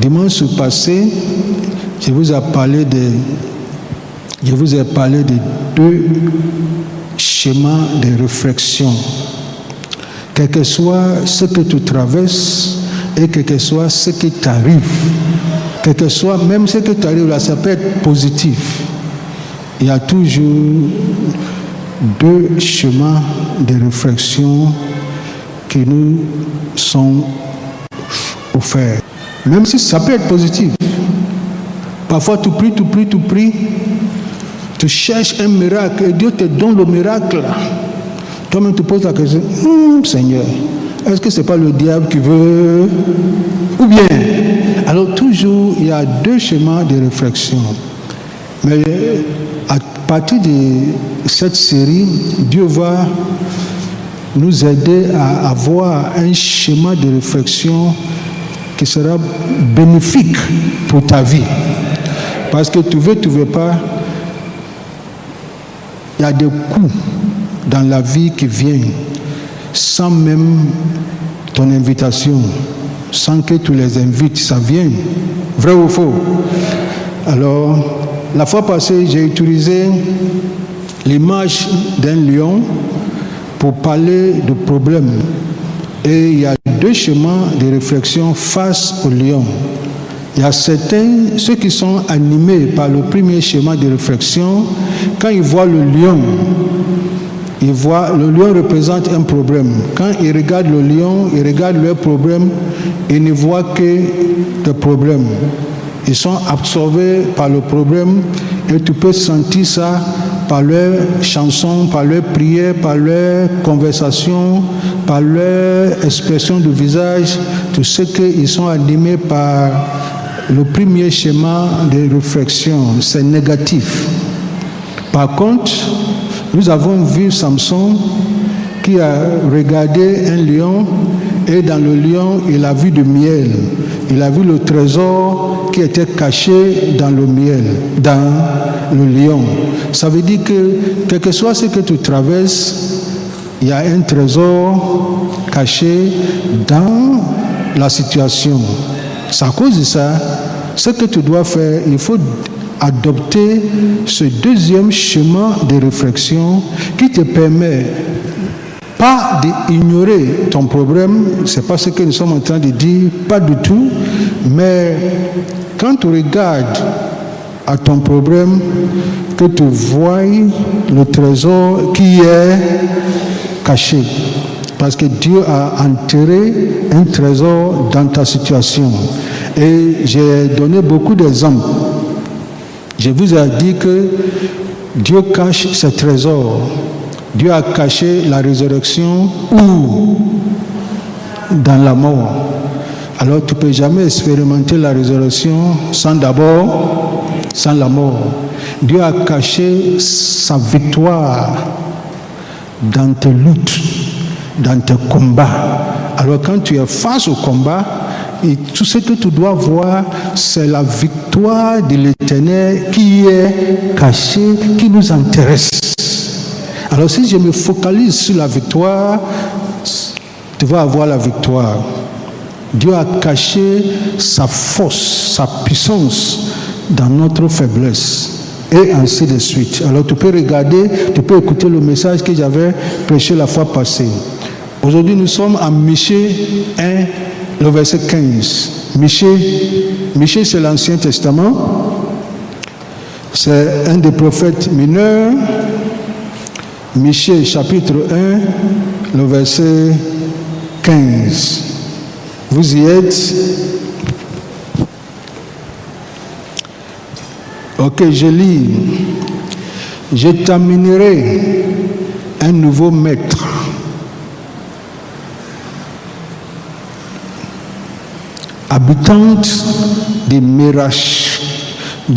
Dimanche passé, je vous ai parlé de deux schémas de réflexion. Quel que soit ce que tu traverses et quel que soit ce qui t'arrive, quel que soit même ce qui t'arrive là, ça peut être positif. Il y a toujours deux schémas de réflexion qui nous sont offerts. Même si ça peut être positif. Parfois tu pries, tu cherches un miracle et Dieu te donne le miracle. Toi-même tu poses la question, Seigneur, est-ce que ce n'est pas le diable qui veut? Ou bien, alors toujours il y a deux schémas de réflexion. Mais à partir de cette série, Dieu va nous aider à avoir un schéma de réflexion qui sera bénéfique pour ta vie. Parce que tu veux pas, il y a des coups dans la vie qui viennent sans même ton invitation, sans que tu les invites, ça vient. Vrai ou faux? Alors, la fois passée, j'ai utilisé l'image d'un lion pour parler de problèmes. Et il y a deux schémas de réflexion face au lion. Il y a certains, ceux qui sont animés par le premier schéma de réflexion, quand ils voient le lion représente un problème. Quand ils regardent le lion, ils regardent leur problème, ils ne voient que des problèmes. Ils sont absorbés par le problème et tu peux sentir ça par leurs chansons, par leurs prières, par leurs conversations, par leur expression de visage. Tu sais qu'ils sont animés par le premier schéma de réflexion, c'est négatif. Par contre, nous avons vu Samson qui a regardé un lion et dans le lion, il a vu du miel. Il a vu le trésor qui était caché dans le miel, dans le lion. Ça veut dire que, quel que soit ce que tu traverses, il y a un trésor caché dans la situation. C'est à cause de ça, ce que tu dois faire, il faut adopter ce deuxième schéma de réflexion qui te permet pas d'ignorer ton problème, c'est pas ce que nous sommes en train de dire, pas du tout, mais quand tu regardes à ton problème, que tu vois le trésor qui est caché. Parce que Dieu a enterré un trésor dans ta situation. Et j'ai donné beaucoup d'exemples. Je vous ai dit que Dieu cache ses trésors. Dieu a caché la résurrection où? Dans la mort. Alors tu ne peux jamais expérimenter la résurrection sans la mort. Dieu a caché sa victoire dans tes luttes, dans tes combats. Alors quand tu es face au combat, et tout ce que tu dois voir, c'est la victoire de l'Éternel qui est cachée, qui nous intéresse. Alors si je me focalise sur la victoire, tu vas avoir la victoire. Dieu a caché sa force, sa puissance dans notre faiblesse. Et ainsi de suite. Alors tu peux regarder, tu peux écouter le message que j'avais prêché la fois passée. Aujourd'hui nous sommes en Michée 1, le verset 15. Michée c'est l'Ancien Testament. C'est un des prophètes mineurs. Michée chapitre 1, le verset 15. Vous y êtes? Ok, je lis. Je t'amènerai un nouveau maître. Habitante de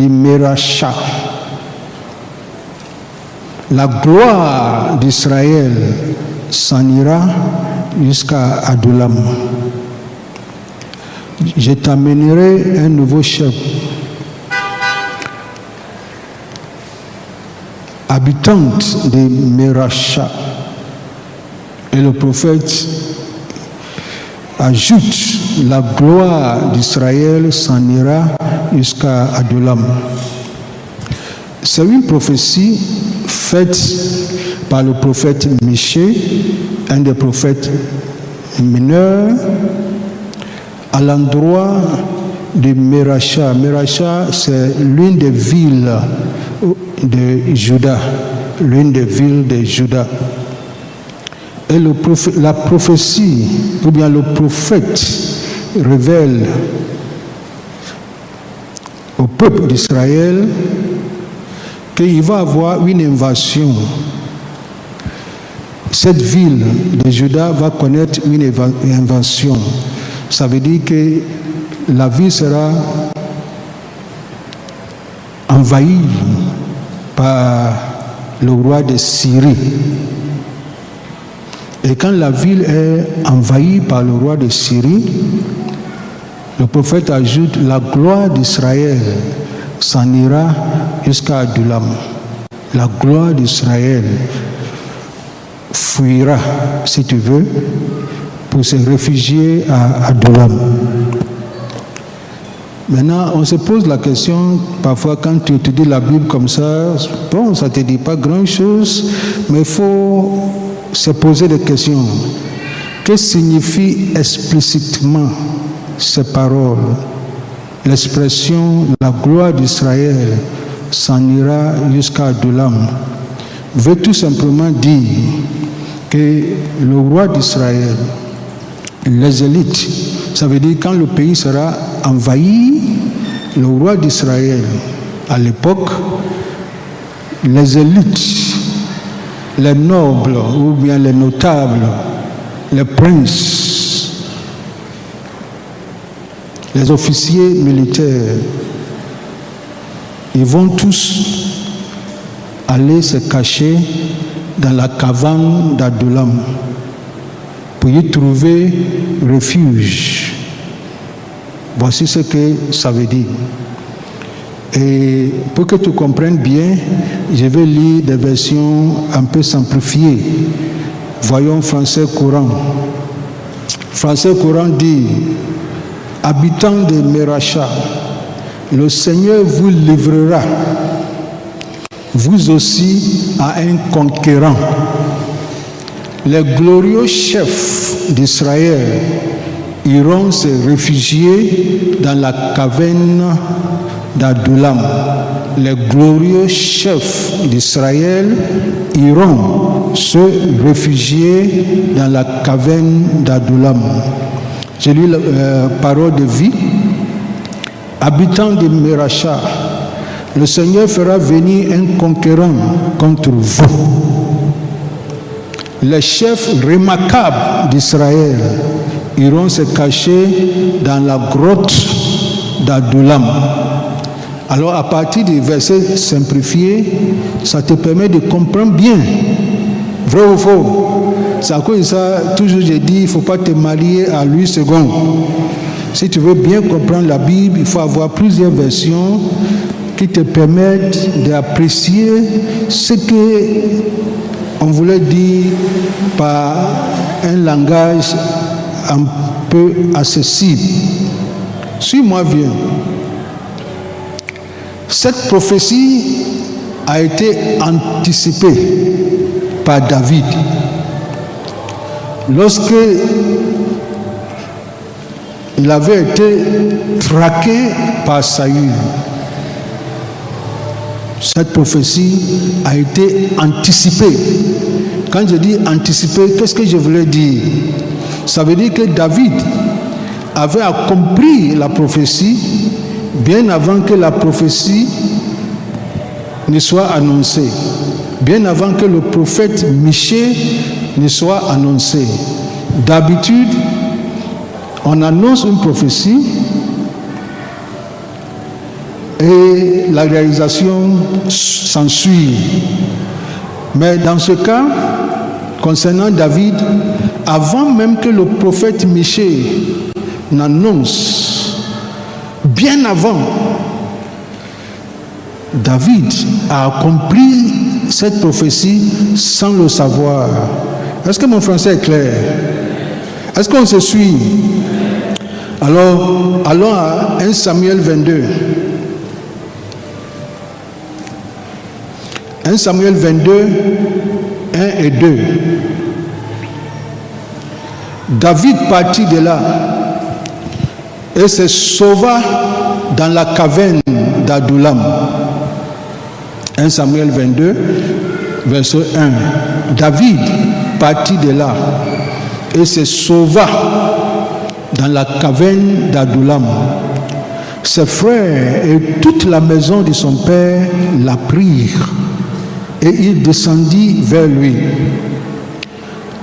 Méracha. La gloire d'Israël s'en ira jusqu'à Adullam. Je t'amènerai un nouveau chef. Habitante de Méracha. Et le prophète ajoute la gloire d'Israël s'en ira jusqu'à Adulam. C'est une prophétie faite par le prophète Michée, un des prophètes mineurs, à l'endroit de Méracha. Méracha, c'est l'une des villes de Juda, l'une des villes de Juda. Et la prophétie, ou bien le prophète, révèle au peuple d'Israël qu'il va avoir une invasion. Cette ville de Juda va connaître une invasion. Ça veut dire que la ville sera envahie par le roi de Syrie. Et quand la ville est envahie par le roi de Syrie, le prophète ajoute la gloire d'Israël s'en ira jusqu'à Adulam. La gloire d'Israël fuira, si tu veux, pour se réfugier à Adulam. Maintenant, on se pose la question, parfois quand tu étudies la Bible comme ça, bon, ça ne te dit pas grand-chose, mais il faut se poser des questions. Que signifie explicitement ces paroles? L'expression « la gloire d'Israël s'en ira jusqu'à Adulam » veut tout simplement dire que le roi d'Israël, les élites, ça veut dire quand le pays sera envahi, le roi d'Israël, à l'époque, les élites, les nobles ou bien les notables, les princes, les officiers militaires, ils vont tous aller se cacher dans la caverne d'Adulam pour y trouver refuge. Voici ce que ça veut dire. Et pour que tu comprennes bien, je vais lire des versions un peu simplifiées. Voyons français courant. Français courant dit: habitants de Méracha, le Seigneur vous livrera, vous aussi, à un conquérant. Les glorieux chefs d'Israël iront se réfugier dans la caverne d'Adulam. Les glorieux chefs d'Israël iront se réfugier dans la caverne d'Adulam. J'ai lu la parole de vie. Habitants de Méracha, le Seigneur fera venir un conquérant contre vous. Les chefs remarquables d'Israël iront se cacher dans la grotte d'Adulam. Alors, à partir des versets simplifiés, ça te permet de comprendre bien. Vrai ou faux? C'est à cause de ça, toujours j'ai dit, il ne faut pas te marier à Louis II. Si tu veux bien comprendre la Bible, il faut avoir plusieurs versions qui te permettent d'apprécier ce qu'on voulait dire par un langage un peu accessible. Suis-moi bien. Cette prophétie a été anticipée par David. Lorsque il avait été traqué par Saül, cette prophétie a été anticipée. Quand je dis anticipée, qu'est-ce que je voulais dire? Ça veut dire que David avait accompli la prophétie bien avant que la prophétie ne soit annoncée, bien avant que le prophète Michée ne soit annoncé. D'habitude, on annonce une prophétie et la réalisation s'ensuit. Mais dans ce cas, concernant David, avant même que le prophète Michée n'annonce, bien avant, David a accompli cette prophétie sans le savoir. Est-ce que mon français est clair? Est-ce qu'on se suit? Alors, allons à 1 Samuel 22. 1 Samuel 22, 1 et 2. David partit de là et se sauva dans la caverne d'Adullam. 1 Samuel 22, verset 1. David partit de là et se sauva dans la caverne d'Adullam. Ses frères et toute la maison de son père l'apprirent et il descendit vers lui.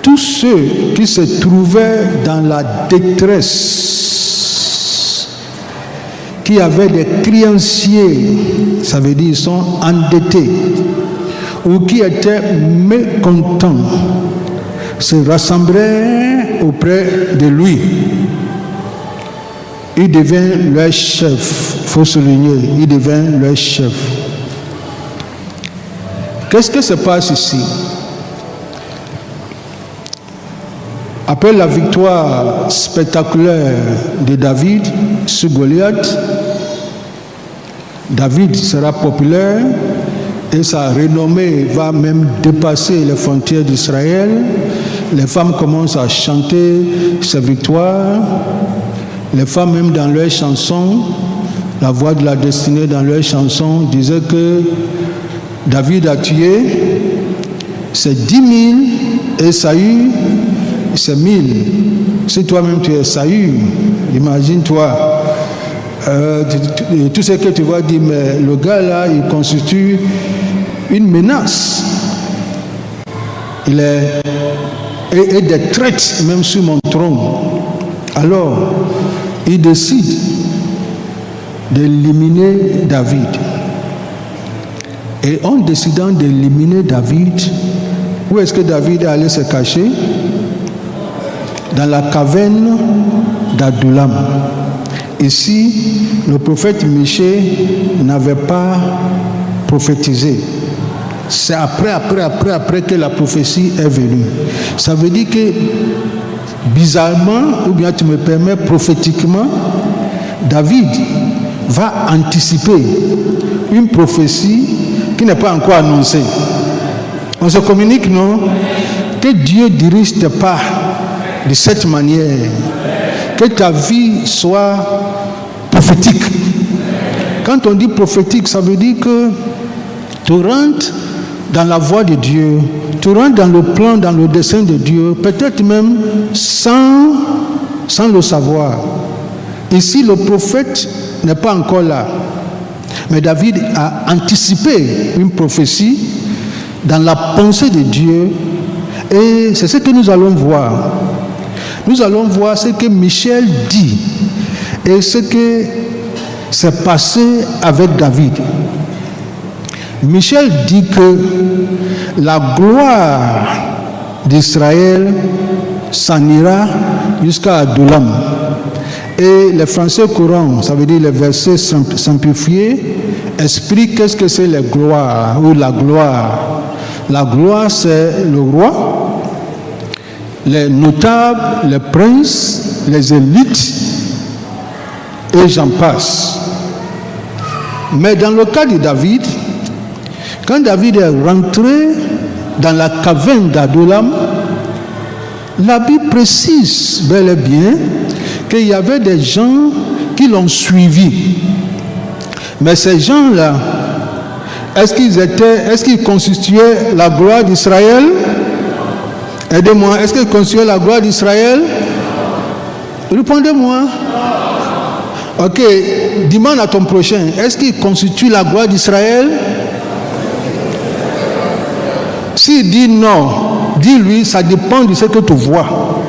Tous ceux qui se trouvaient dans la détresse, qui avaient des créanciers, ça veut dire ils sont endettés, ou qui étaient mécontents, se rassemblèrent auprès de lui. Il devint leur chef. Il faut souligner, il devint leur chef. Qu'est-ce qui se passe ici? Après la victoire spectaculaire de David sur Goliath, David sera populaire et sa renommée va même dépasser les frontières d'Israël. Les femmes commencent à chanter ses victoires. Les femmes, même dans leurs chansons, la voix de la destinée dans leurs chansons, disaient que David a tué ses 10 000 et Saül c'est 1000. Si toi-même tu es Saül, imagine-toi, tout ce que tu vas dire, mais le gars là, il constitue une menace. Il est et des traites même sur mon trône. Alors, il décide d'éliminer David. Et en décidant d'éliminer David, où est-ce que David est allé se cacher? Dans la caverne d'Adullam. Ici, le prophète Michée n'avait pas prophétisé. C'est après que la prophétie est venue. Ça veut dire que, bizarrement, ou bien tu me permets, prophétiquement, David va anticiper une prophétie qui n'est pas encore annoncée. On se communique, non? Que Dieu dirige tes pas de cette manière, que ta vie soit prophétique. Quand on dit prophétique, ça veut dire que tu rentres dans la voie de Dieu, tu rentres dans le plan, dans le dessein de Dieu, peut-être même sans le savoir. Ici, le prophète n'est pas encore là, mais David a anticipé une prophétie dans la pensée de Dieu, et c'est ce que nous allons voir. Nous allons voir ce que Michel dit et ce que s'est passé avec David. Michel dit que la gloire d'Israël s'en ira jusqu'à Adullam. Et les Français courants, ça veut dire les versets simplifiés, expliquent qu'est-ce que c'est la gloire ou la gloire. La gloire, c'est le roi, les notables, les princes, les élites, et j'en passe. Mais dans le cas de David, quand David est rentré dans la caverne d'Adullam, la Bible précise bel et bien qu'il y avait des gens qui l'ont suivi. Mais ces gens-là, est-ce qu'ils constituaient la gloire d'Israël? Aidez-moi, est-ce qu'ils constituaient la gloire d'Israël? Répondez-moi. Ok, demande à ton prochain, est-ce qu'il constitue la gloire d'Israël? S'il dit non, dis-lui, ça dépend de ce que tu vois.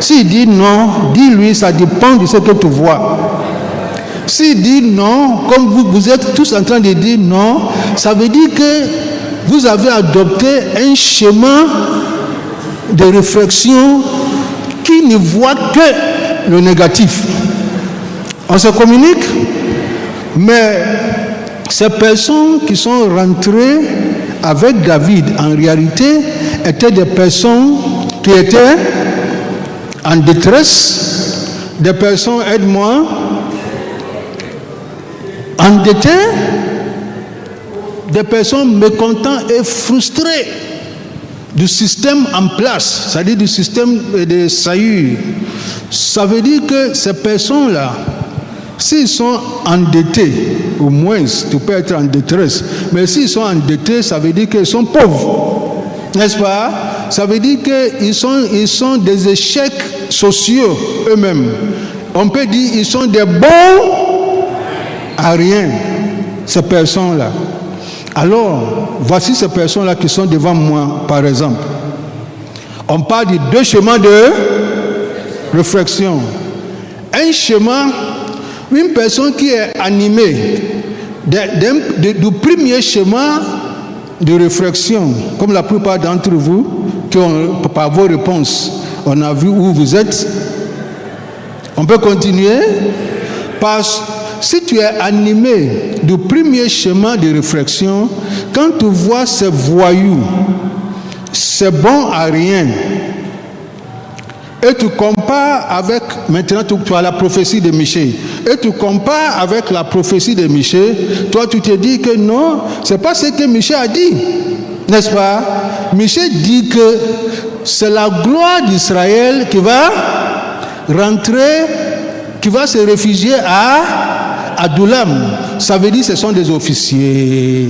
S'il dit non, dis-lui, ça dépend de ce que tu vois. S'il dit non, comme vous êtes tous en train de dire non, ça veut dire que vous avez adopté un schéma de réflexion qui ne voit que le négatif. On se communique, mais ces personnes qui sont rentrées avec David, en réalité, étaient des personnes qui étaient en détresse, des personnes, aide-moi, endettées, des personnes mécontentes et frustrées du système en place, c'est-à-dire du système de saillie. Ça veut dire que ces personnes-là, s'ils sont endettés, au moins, tu peux être en détresse, mais s'ils sont endettés, ça veut dire qu'ils sont pauvres, n'est-ce pas? Ça veut dire qu'ils sont des échecs sociaux eux-mêmes. On peut dire qu'ils sont des bons à rien, ces personnes-là. Alors, voici ces personnes-là qui sont devant moi, par exemple. On parle de deux chemins de réflexion. Un chemin, une personne qui est animée du premier chemin de réflexion, comme la plupart d'entre vous, qui ont, par vos réponses, on a vu où vous êtes. On peut continuer. Parce si tu es animé du premier chemin de réflexion, quand tu vois ces voyous, c'est bon à rien, et tu compares avec, maintenant tu as la prophétie de Michée, et tu compares avec la prophétie de Michée, toi tu te dis que non, c'est pas ce que Michée a dit, n'est-ce pas? Michée dit que c'est la gloire d'Israël qui va rentrer, qui va se réfugier à Adullam. Ça veut dire que ce sont des officiers,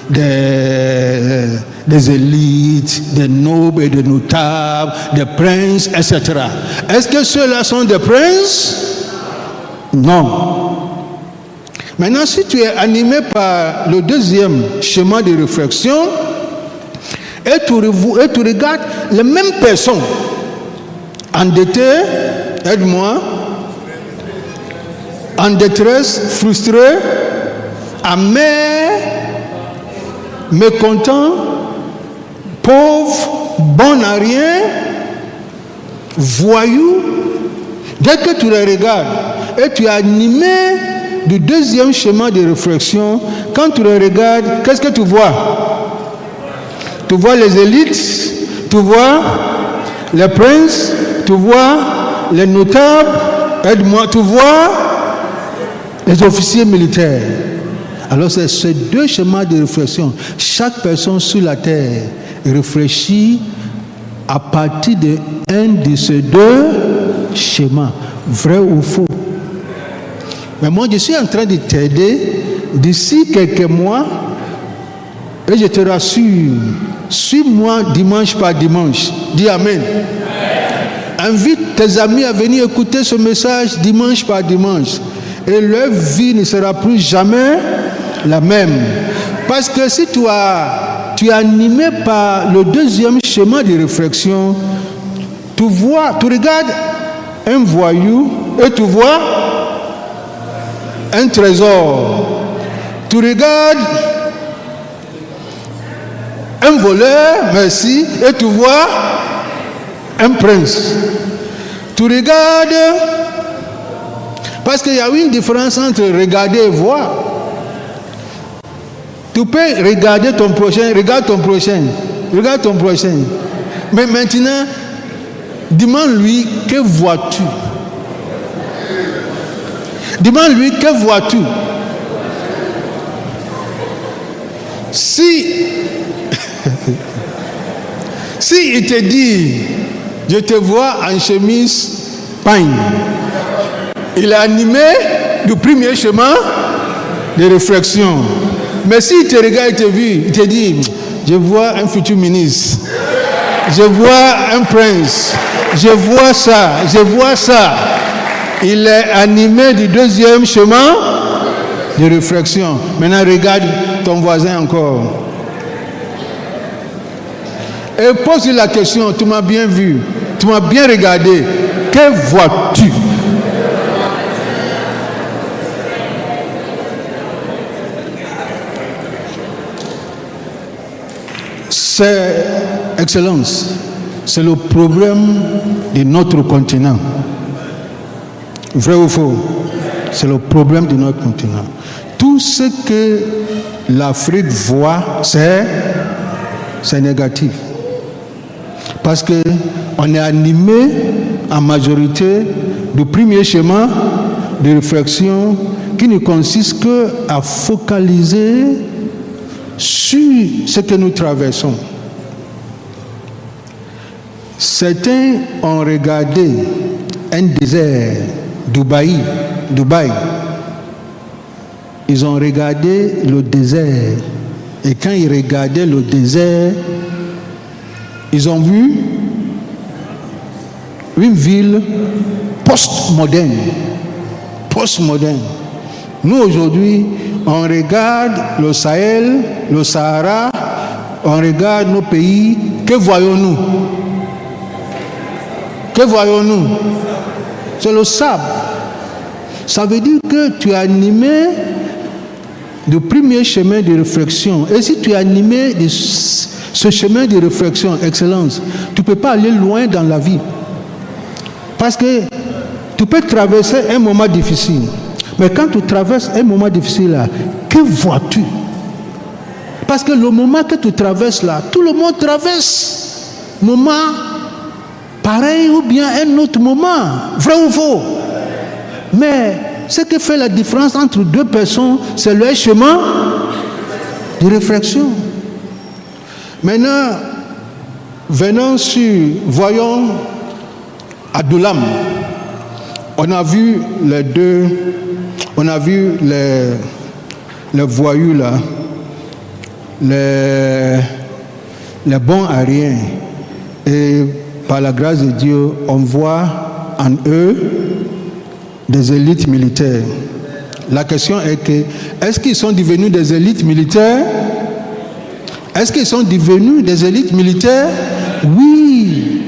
des élites, des nobles et des notables, des princes, etc. Est-ce que ceux-là sont des princes? Non. Maintenant, si tu es animé par le deuxième chemin de réflexion, et tu regardes les mêmes personnes endettées, aide-moi, en détresse, frustrées, amers, mécontents, pauvres, bons à rien, voyous. Dès que tu les regardes et tu es animé du deuxième chemin de réflexion, quand tu les regardes, qu'est-ce que tu vois? Tu vois les élites, tu vois les princes, tu vois les notables, aide-moi, tu vois les officiers militaires. Alors c'est ces deux schémas de réflexion. Chaque personne sur la terre réfléchit à partir d'un de ces deux schémas, vrai ou faux. Mais moi je suis en train de t'aider d'ici quelques mois, et je te rassure, suis-moi dimanche par dimanche. Dis Amen. Invite tes amis à venir écouter ce message dimanche par dimanche. Et leur vie ne sera plus jamais la même. Parce que si tu es animé par le deuxième schéma de réflexion, tu regardes un voyou et tu vois un trésor. Tu regardes un voleur, merci, et tu vois un prince. Tu regardes, parce qu'il y a une différence entre regarder et voir. Tu peux regarder ton prochain, regarde ton prochain. Mais maintenant, demande-lui, que vois-tu? Demande-lui, que vois-tu? Si il te dit, je te vois en chemise pagne, il est animé du premier chemin de réflexion. Mais s'il te regarde, il te dit, je vois un futur ministre, je vois un prince, je vois ça. Il est animé du deuxième chemin de réflexion. Maintenant, regarde ton voisin encore. Et pose-lui la question, tu m'as bien vu, tu m'as bien regardé, que vois-tu? C'est, Excellence, c'est le problème de notre continent. Vrai ou faux? C'est le problème de notre continent. Tout ce que l'Afrique voit, c'est négatif. Parce qu'on est animé en majorité du premier chemin de réflexion qui ne consiste qu'à focaliser sur ce que nous traversons. Certains ont regardé un désert, Dubaï. Ils ont regardé le désert. Et quand ils regardaient le désert, ils ont vu une ville postmoderne. Nous, aujourd'hui, on regarde le Sahel, le Sahara, on regarde nos pays. Que voyons-nous? C'est le sable. Ça veut dire que tu es animé du premier chemin de réflexion. Et si tu es animé de ce chemin de réflexion, excellence, tu ne peux pas aller loin dans la vie. Parce que tu peux traverser un moment difficile. Mais quand tu traverses un moment difficile là, que vois-tu? Parce que le moment que tu traverses là, tout le monde traverse moment pareil ou bien un autre moment. Vrai ou faux? Mais ce qui fait la différence entre deux personnes, c'est leur chemin de réflexion. Maintenant, voyons Adullam. On a vu les voyous là, les bons à rien. Et par la grâce de Dieu, on voit en eux des élites militaires. La question est que, est-ce qu'ils sont devenus des élites militaires? Est-ce qu'ils sont devenus des élites militaires? Oui.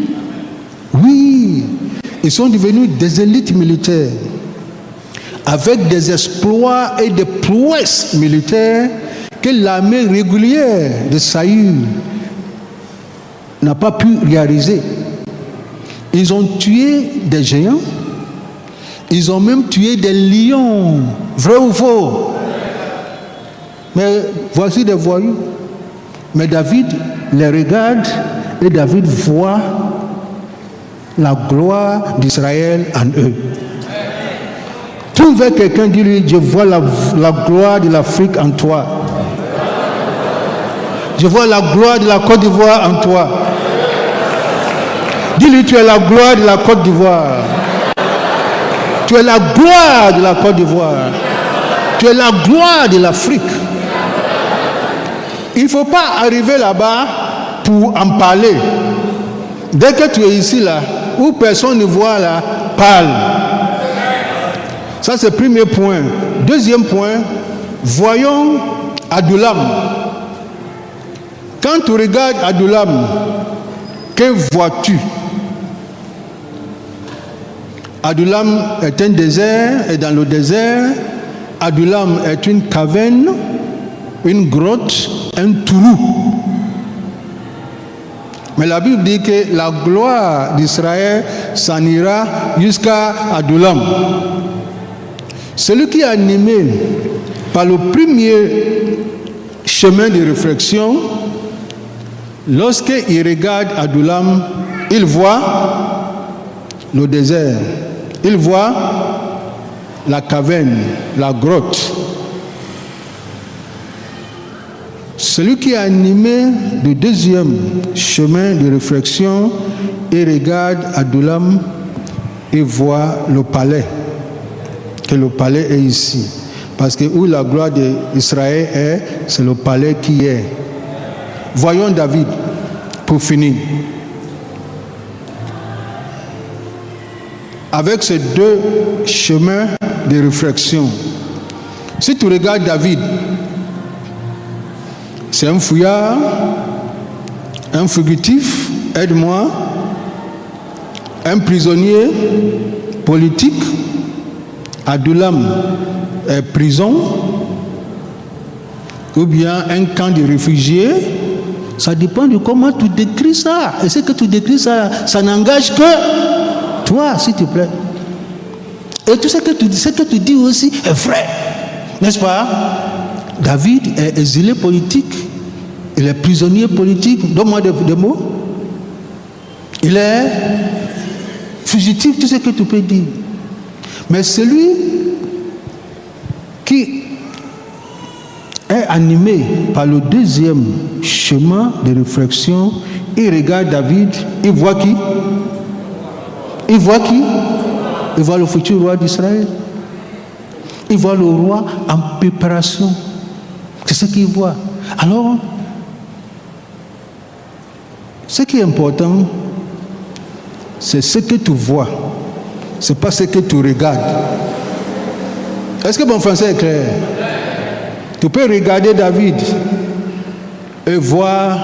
Ils sont devenus des élites militaires avec des exploits et des prouesses militaires que l'armée régulière de Saül n'a pas pu réaliser. Ils ont tué des géants. Ils ont même tué des lions. Vrai ou faux? Mais voici des voyous. Mais David les regarde et David voit la gloire d'Israël en eux. Trouvez quelqu'un, dis-lui, je vois la gloire de l'Afrique en toi. Je vois la gloire de la Côte d'Ivoire en toi. Dis-lui, tu es la gloire de la Côte d'Ivoire. Tu es la gloire de la Côte d'Ivoire. Tu es la gloire de l'Afrique. Il ne faut pas arriver là-bas pour en parler. Dès que tu es ici, là, où personne ne voit, là, parle. Ça, c'est le premier point. Deuxième point, voyons Adullam. Quand tu regardes Adullam, que vois-tu? Adullam est un désert, et dans le désert, Adullam est une caverne, une grotte, un trou. Mais la Bible dit que la gloire d'Israël s'en ira jusqu'à Adullam. Celui qui est animé par le premier chemin de réflexion, lorsqu'il regarde Adullam, il voit le désert, il voit la caverne, la grotte. Celui qui est animé du deuxième chemin de réflexion et regarde Adullam et voit le palais. Que le palais est ici. Parce que où la gloire d'Israël est, c'est le palais qui est. Voyons David, pour finir. Avec ces deux chemins de réflexion, si tu regardes David, c'est un fouillard, un fugitif, aide-moi, un prisonnier politique. Adullam est prison, ou bien un camp de réfugiés. Ça dépend de comment tu décris ça. Et ce que tu décris, ça n'engage que toi, s'il te plaît. Et tout ce que tu dis aussi est vrai. N'est-ce pas? David est exilé politique. Il est prisonnier politique. Donne-moi des mots. Il est fugitif, tout ce que tu peux dire. Mais celui qui est animé par le deuxième chemin de réflexion, il regarde David, il voit qui? Il voit qui? Il voit le futur roi d'Israël. Il voit le roi en préparation. C'est ce qu'il voit. Alors, ce qui est important, c'est ce que tu vois. C'est pas ce que tu regardes. Est-ce que mon français est clair? Tu peux regarder David et voir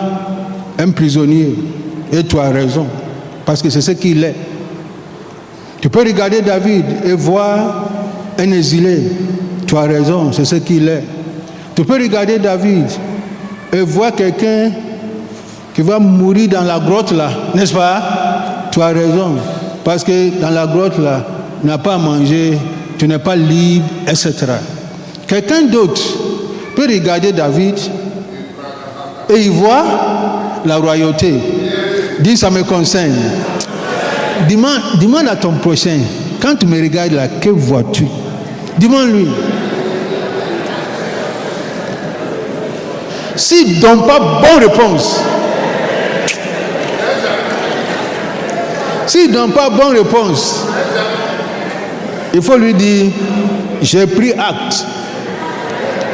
un prisonnier. Et tu as raison. Parce que c'est ce qu'il est. Tu peux regarder David et voir un exilé. Tu as raison, c'est ce qu'il est. Tu peux regarder David et voir quelqu'un qui va mourir dans la grotte là, n'est-ce pas? Tu as raison. Parce que dans la grotte là, tu n'as pas à manger, tu n'es pas libre, etc. Quelqu'un d'autre peut regarder David et il voit la royauté. Dis, ça me concerne. Demande à ton prochain, quand tu me regardes là, que vois-tu? Demande-lui. S'il ne donne pas bonne réponse, il faut lui dire, j'ai pris acte.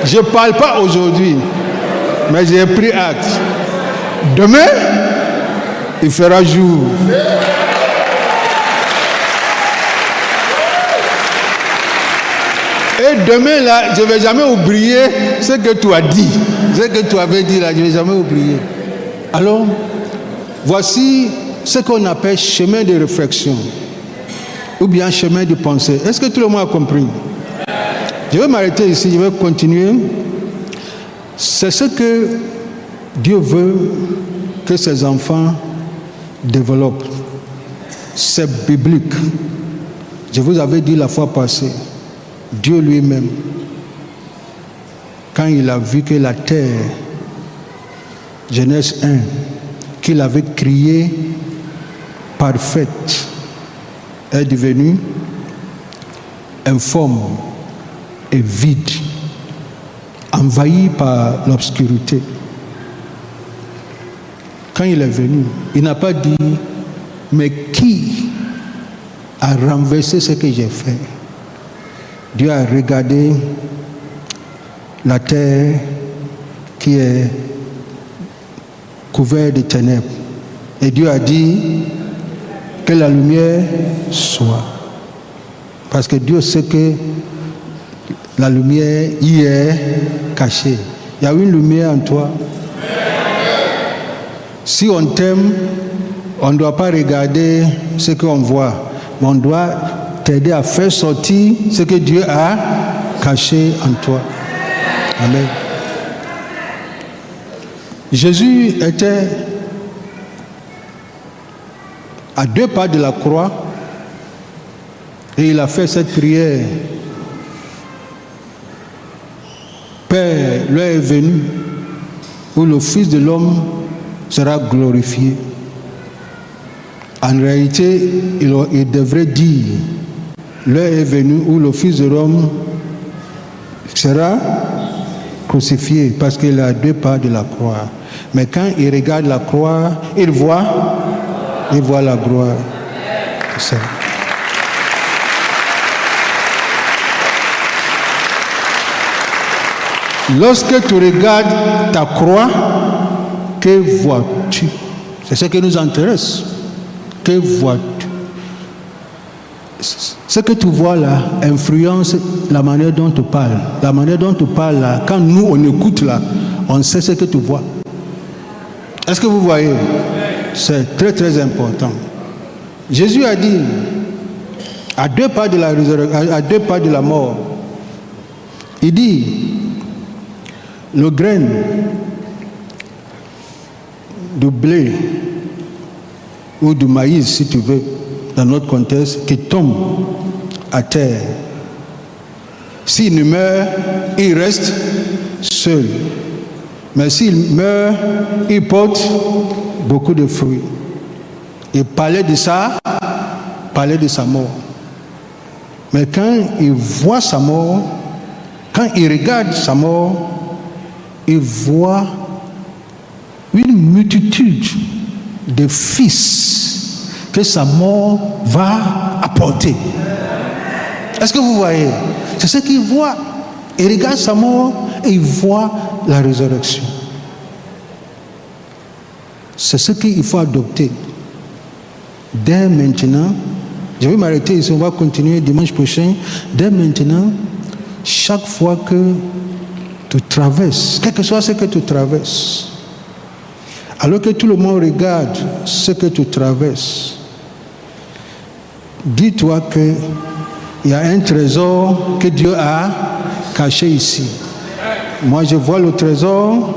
Je ne parle pas aujourd'hui, mais j'ai pris acte. Demain, il fera jour. Et demain, là, je ne vais jamais oublier ce que tu as dit. Ce que tu avais dit, là, je ne vais jamais oublier. Alors, voici ce qu'on appelle chemin de réflexion. Ou bien chemin de pensée. Est-ce que tout le monde a compris? Je vais m'arrêter ici, je vais continuer. C'est ce que Dieu veut que ses enfants développent. C'est biblique. Je vous avais dit la fois passée, Dieu lui-même, quand il a vu que la terre, Genèse 1, qu'il avait créée parfaite, est devenue informe et vide, envahie par l'obscurité. Quand il est venu, il n'a pas dit, mais qui a renversé ce que j'ai fait? Dieu a regardé la terre qui est couverte de ténèbres. Et Dieu a dit que la lumière soit. Parce que Dieu sait que la lumière y est cachée. Il y a une lumière en toi. Si on t'aime, on ne doit pas regarder ce qu'on voit, mais on doit t'aider à faire sortir ce que Dieu a caché en toi. Amen. Jésus était à 2 pas de la croix et il a fait cette prière. Père, l'heure est venue où le Fils de l'homme sera glorifié. En réalité, il devrait dire, l'heure est venue où le Fils de l'homme sera crucifié, parce qu'il est à 2 pas de la croix. Mais quand il regarde la croix, il voit la gloire. C'est ça. Lorsque tu regardes ta croix, que vois-tu? C'est ce qui nous intéresse. Que vois-tu? Ce que tu vois là influence la manière dont tu parles. La manière dont tu parles là, quand nous on écoute là, on sait ce que tu vois. Est-ce que vous voyez? C'est très très important. Jésus a dit, à 2 pas de la résurrection, à 2 pas de la mort, il dit, le grain de blé ou du maïs, si tu veux, dans notre contexte, qui tombe à terre, s'il ne meurt, il reste seul. Mais s'il meurt, il porte beaucoup de fruits. Il parlait de ça parler de sa mort. Mais quand il voit sa mort, quand il regarde sa mort, il voit une multitude de fils que sa mort va apporter. Est-ce que vous voyez? C'est ce qu'il voit. Il regarde sa mort et il voit la résurrection. C'est ce qu'il faut adopter. Dès maintenant, je vais m'arrêter ici, on va continuer dimanche prochain. Dès maintenant, chaque fois que tu traverses, quel que soit ce que tu traverses, alors que tout le monde regarde ce que tu traverses, dis-toi qu'il y a un trésor que Dieu a caché ici. Moi, je vois le trésor,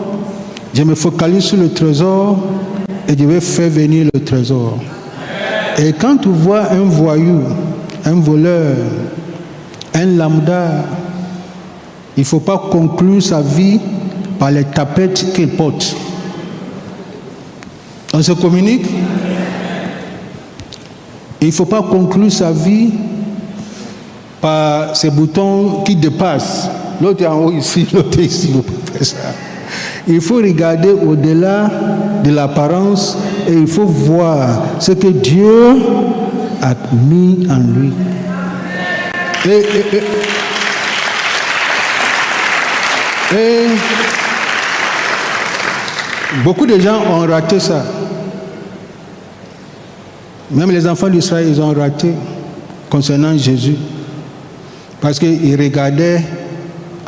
je me focalise sur le trésor et je vais faire venir le trésor. Et quand tu vois un voyou, un voleur, un lambda, il ne faut pas conclure sa vie par les tapettes qu'il porte. On se communique? Il ne faut pas conclure sa vie par ces boutons qui dépassent. L'autre est en haut ici, l'autre est ici, vous pouvez faire ça. Il faut regarder au-delà de l'apparence et il faut voir ce que Dieu a mis en lui. Et beaucoup de gens ont raté ça. Même les enfants d'Israël, ils ont raté concernant Jésus. Parce qu'ils regardaient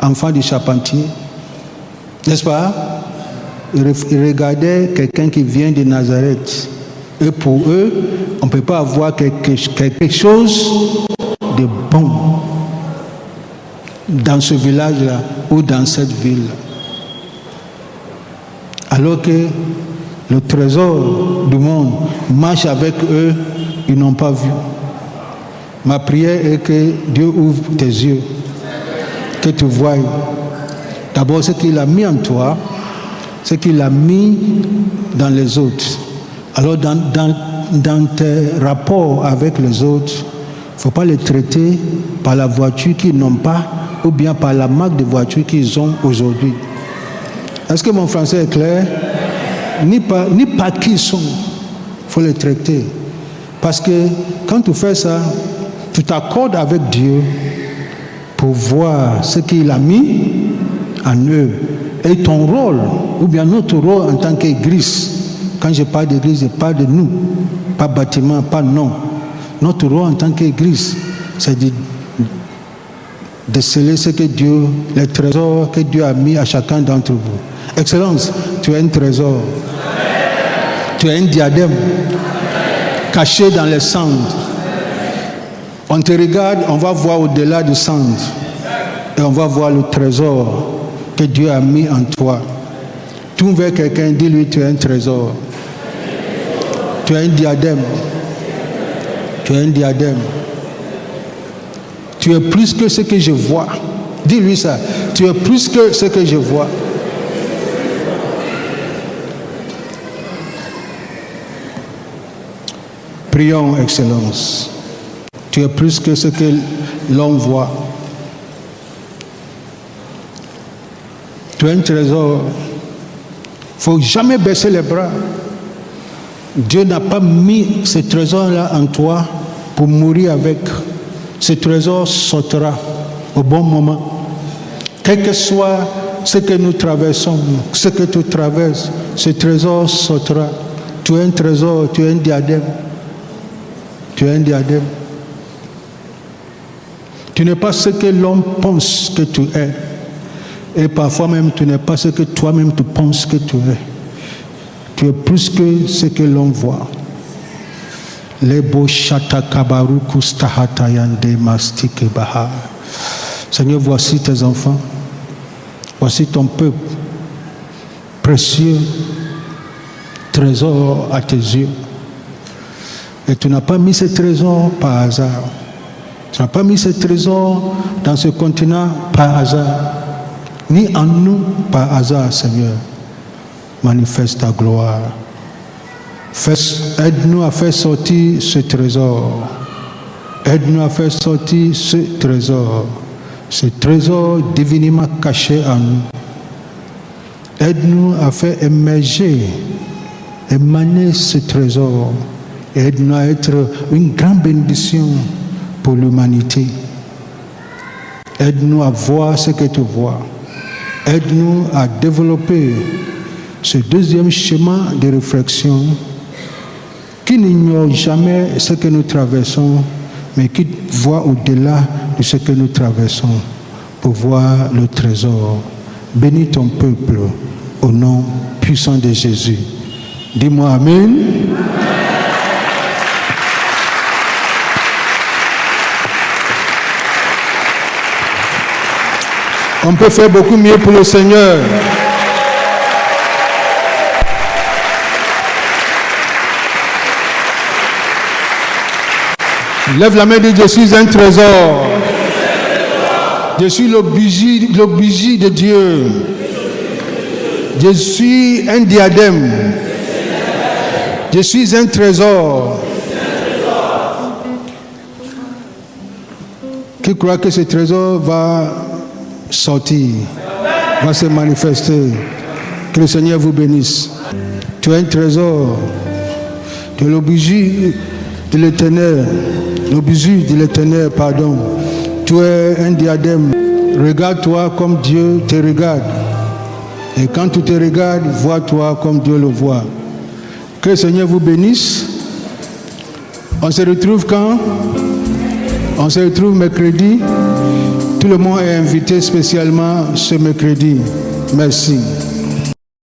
enfant du charpentier. N'est-ce pas? Ils regardaient quelqu'un qui vient de Nazareth. Et pour eux, on ne peut pas avoir quelque chose de bon dans ce village-là ou dans cette ville. Alors que le trésor du monde marche avec eux, ils n'ont pas vu. Ma prière est que Dieu ouvre tes yeux, que tu voies d'abord ce qu'il a mis en toi, ce qu'il a mis dans les autres. Alors dans tes rapports avec les autres, il ne faut pas les traiter par la voiture qu'ils n'ont pas ou bien par la marque de voiture qu'ils ont aujourd'hui. Est-ce que mon français est clair? Ni par qui ils sont, il faut les traiter. Parce que quand tu fais ça, tu t'accordes avec Dieu pour voir ce qu'il a mis en eux. Et ton rôle, ou bien notre rôle en tant qu'Église, quand je parle d'Église, je parle de nous, pas bâtiment, pas nom. Notre rôle en tant qu'Église, c'est de sceller ce que Dieu, les trésors que Dieu a mis à chacun d'entre vous. Excellence, tu as un trésor. Tu as un diadème caché dans les cendres. On te regarde, on va voir au-delà du cendre. Et on va voir le trésor que Dieu a mis en toi. Tourne vers quelqu'un, dis-lui, tu as un trésor. Tu as un diadème. Tu as un diadème. Tu es plus que ce que je vois. Dis-lui ça. Tu es plus que ce que je vois. Prions, Excellence. Tu es plus que ce que l'on voit. Tu es un trésor. Il ne faut jamais baisser les bras. Dieu n'a pas mis ce trésor-là en toi pour mourir avec. Ce trésor sortira au bon moment. Quel que soit ce que nous traversons, ce que tu traverses, ce trésor sortira. Tu es un trésor, tu es un diadème. Tu es un diadème. Tu n'es pas ce que l'homme pense que tu es. Et parfois même, tu n'es pas ce que toi-même tu penses que tu es. Tu es plus que ce que l'on voit. Seigneur, voici tes enfants. Voici ton peuple. Précieux trésor à tes yeux. Et tu n'as pas mis ce trésor par hasard. Tu n'as pas mis ce trésor dans ce continent par hasard. Ni en nous par hasard, Seigneur. Manifeste ta gloire. Aide-nous à faire sortir ce trésor Aide-nous à faire sortir ce trésor divinement caché en nous. Aide-nous à faire émaner ce trésor. Aide-nous à être une grande bénédiction pour l'humanité. Aide-nous à voir ce que tu vois. Aide-nous à développer ce deuxième schéma de réflexion qui n'ignore jamais ce que nous traversons, mais qui voit au-delà de ce que nous traversons pour voir le trésor. Bénis ton peuple au nom puissant de Jésus. Dis-moi Amen. On peut faire beaucoup mieux pour le Seigneur. Lève la main et dis, je suis un trésor. Je suis l'objet de Dieu. Je suis un diadème. Je suis un trésor. Qui croit que ce trésor va sortir, va se manifester? Que le Seigneur vous bénisse. Tu es un trésor. Tu es l'objet de l'Éternel. L'objet de l'Éternel, pardon. Tu es un diadème. Regarde-toi comme Dieu te regarde. Et quand tu te regardes, vois-toi comme Dieu le voit. Que le Seigneur vous bénisse. On se retrouve quand? On se retrouve mercredi. Tout le monde est invité spécialement ce mercredi. Merci.